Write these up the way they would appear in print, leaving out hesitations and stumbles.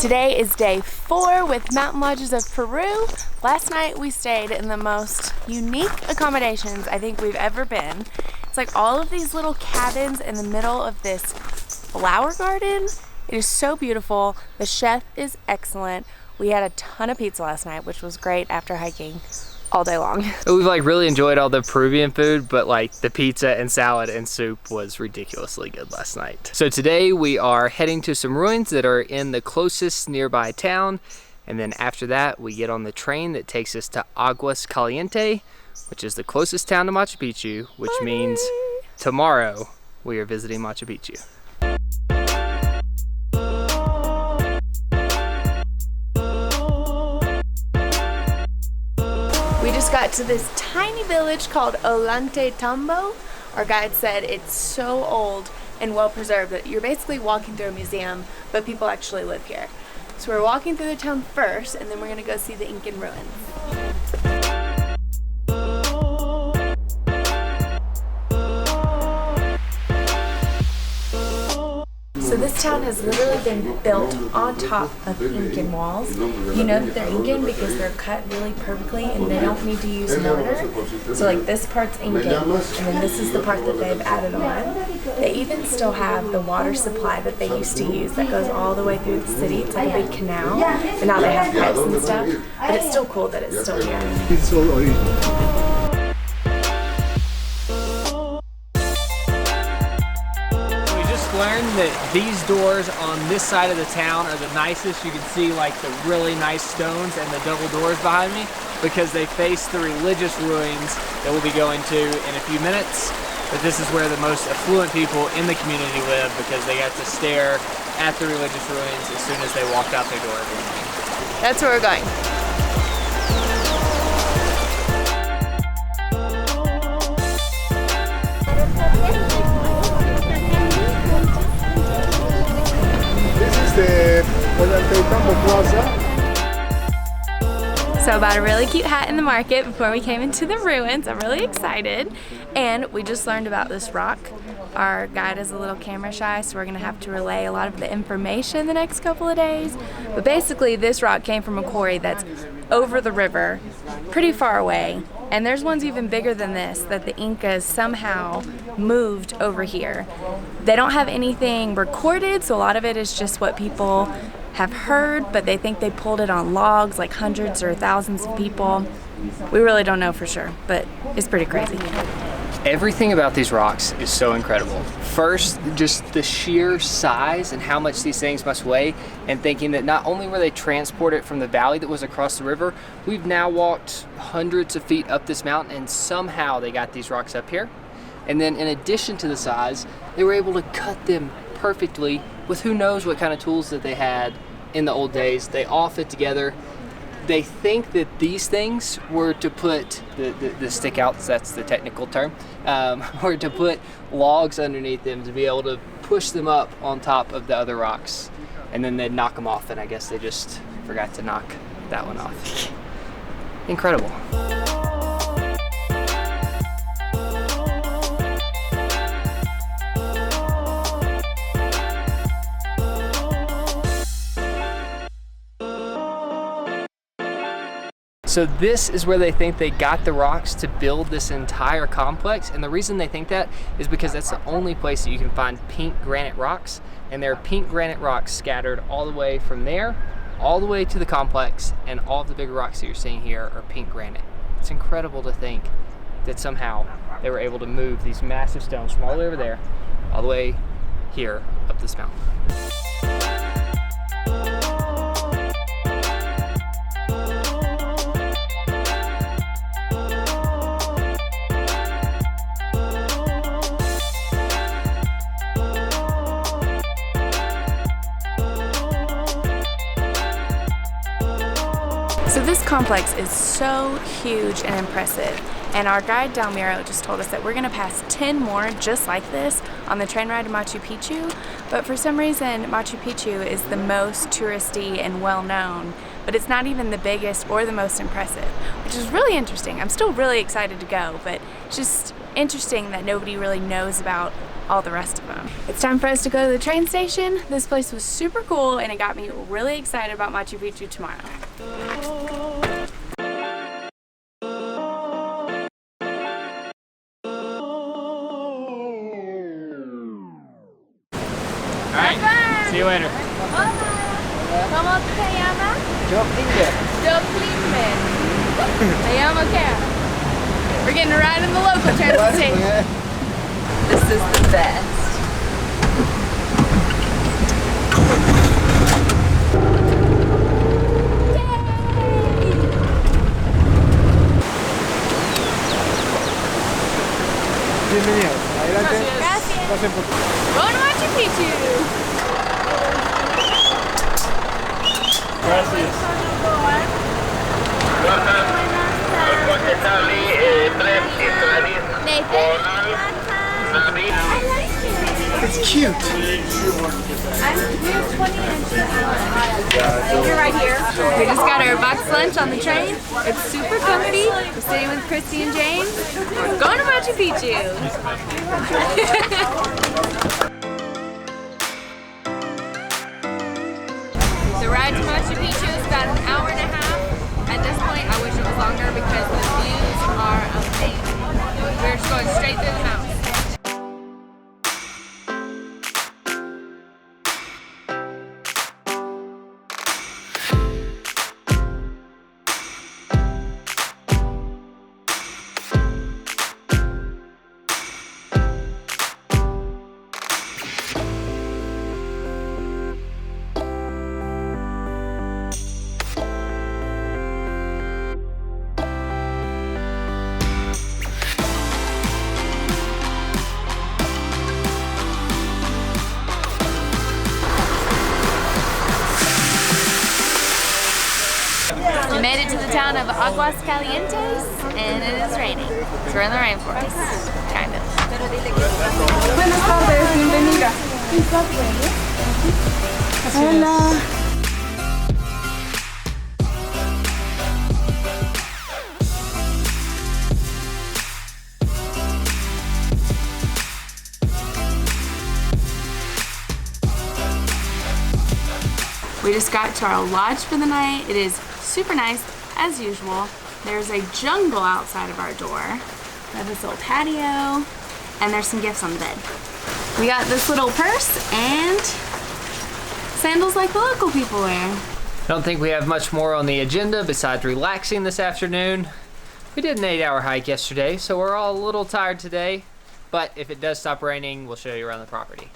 Today is day 4 with Mountain Lodges of Peru. Last night we stayed in the most unique accommodations I think we've ever been. It's like all of these little cabins in the middle of this flower garden. It is so beautiful. The chef is excellent. We had a ton of pizza last night, which was great after hiking all day long. We've really enjoyed all the Peruvian food, but the pizza and salad and soup was ridiculously good last night. So today we are heading to some ruins that are in the closest nearby town, and then after that we get on the train that takes us to Aguas Caliente, which is the closest town to Machu Picchu, which means tomorrow we are visiting Machu Picchu. We just got to this tiny village called Ollantaytambo. Our guide said it's so old and well preserved that you're basically walking through a museum, but people actually live here. So we're walking through the town first, and then we're gonna go see the Incan ruins. So this town has literally been built on top of Incan walls. You know that they're Incan because they're cut really perfectly and they don't need to use mortar. So this part's Incan, and then this is the part that they've added on. They even still have the water supply that they used to use that goes all the way through the city. It's like a big canal, and now they have pipes and stuff. But it's still cool that it's still here. It's all original. Learned that these doors on this side of the town are the nicest. You can see the really nice stones and the double doors behind me because they face the religious ruins that we'll be going to in a few minutes. But this is where the most affluent people in the community live because they got to stare at the religious ruins as soon as they walked out their door every morning. That's where we're going. So I bought a really cute hat in the market before we came into the ruins. I'm really excited. And we just learned about this rock. Our guide is a little camera shy, so we're gonna have to relay a lot of the information the next couple of days. But basically this rock came from a quarry that's over the river, pretty far away. And there's ones even bigger than this that the Incas somehow moved over here. They don't have anything recorded, so a lot of it is just what people have heard, but they think they pulled it on logs, like hundreds or thousands of people. We really don't know for sure, but it's pretty crazy. Everything about these rocks is so incredible. First, just the sheer size and how much these things must weigh, and thinking that not only were they transported from the valley that was across the river, we've now walked hundreds of feet up this mountain and somehow they got these rocks up here. And then in addition to the size, they were able to cut them perfectly with who knows what kind of tools that they had in the old days. They all fit together. They think that these things were to put the stick outs, that's the technical term, were to put logs underneath them to be able to push them up on top of the other rocks, and then they'd knock them off, and I guess they just forgot to knock that one off. Incredible. So this is where they think they got the rocks to build this entire complex, and the reason they think that is because that's the only place that you can find pink granite rocks, and there are pink granite rocks scattered all the way from there, all the way to the complex, and all of the big rocks that you're seeing here are pink granite. It's incredible to think that somehow they were able to move these massive stones from all the way over there, all the way here up this mountain. So this complex is so huge and impressive, and our guide Dalmiro just told us that we're gonna pass 10 more just like this on the train ride to Machu Picchu, but for some reason Machu Picchu is the most touristy and well-known, but it's not even the biggest or the most impressive, which is really interesting. I'm still really excited to go, but just interesting that nobody really knows about all the rest of them. It's time for us to go to the train station. This place was super cool and it got me really excited about Machu Picchu tomorrow. Alright, see you later. ¿Cómo te llamas? Yo Inka. I am okay. We're getting a ride in the local transportation. This is the best. Bienvenidos. Adelante. Gracias. Pasen por... Going to Machu Picchu. Gracias. Nathan. It's cute. We're 20 inches. You're right here. We just got our box lunch on the train. It's super comfy. We're sitting with Christy and James. We're going to Machu Picchu. The ride to Machu Picchu is about an hour and a half. At this point, I wish it was longer because the views are amazing. We're just going straight through the mountains. We made it to the town of Aguas Calientes, and it is raining. So we're in the rainforest, kind of. Buenas tardes, bienvenida. Hola. We just got to our lodge for the night. It is super nice, as usual. There's a jungle outside of our door. We have this little patio, and there's some gifts on the bed. We got this little purse and sandals like the local people wear. I don't think we have much more on the agenda besides relaxing this afternoon. We did an 8-hour hike yesterday, so we're all a little tired today. But if it does stop raining, we'll show you around the property.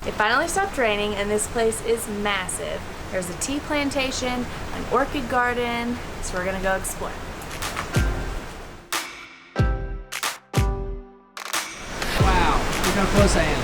It finally stopped raining, and this place is massive. There's a tea plantation, an orchid garden, so we're gonna go explore. Wow, look how close I am.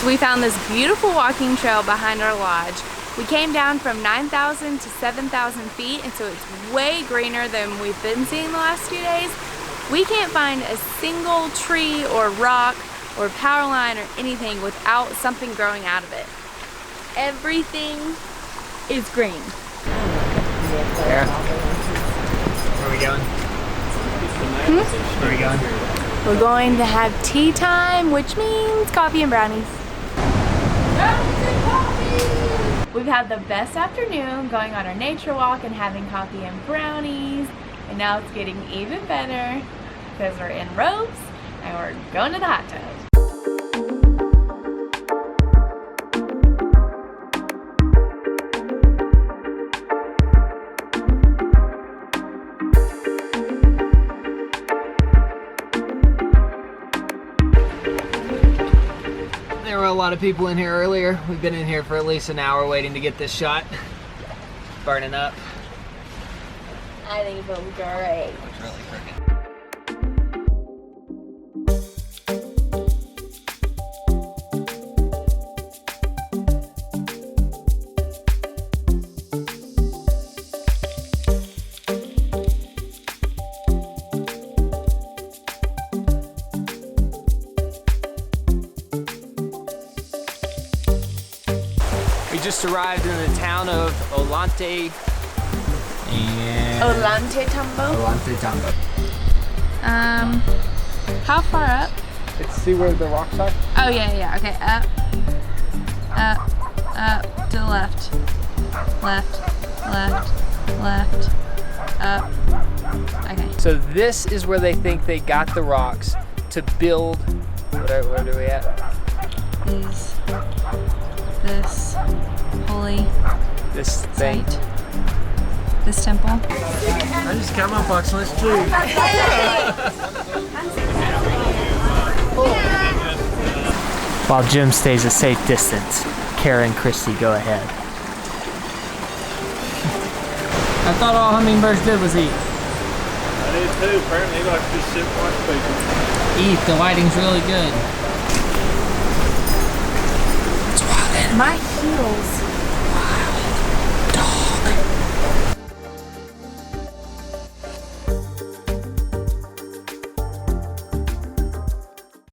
So we found this beautiful walking trail behind our lodge. We came down from 9,000 to 7,000 feet, and so it's way greener than we've been seeing the last few days. We can't find a single tree or rock or power line or anything without something growing out of it. Everything is green. Sarah, where are we going? Where are we going? We're going to have tea time, which means coffee and brownies. We've had the best afternoon going on our nature walk and having coffee and brownies, and now it's getting even better because we're in robes and we're going to the hot tub. a lot of people in here earlier. We've been in here for at least an hour waiting to get this shot. Burning up. I think it was great. It's really crooked. We just arrived in the town of Olante and Ollantaytambo. How far up? let's see where the rocks are. Oh yeah, okay, up, to the left, left, up, okay. So this is where they think they got the rocks to build, where are we at? Is this holy This thing. site, this temple? I just came up actually. It's true. While Jim stays a safe distance, Kara and Christy go ahead. I thought all hummingbirds did was eat. I did too. Apparently he likes to just sit and watch people. Eat, the lighting's really good. My heels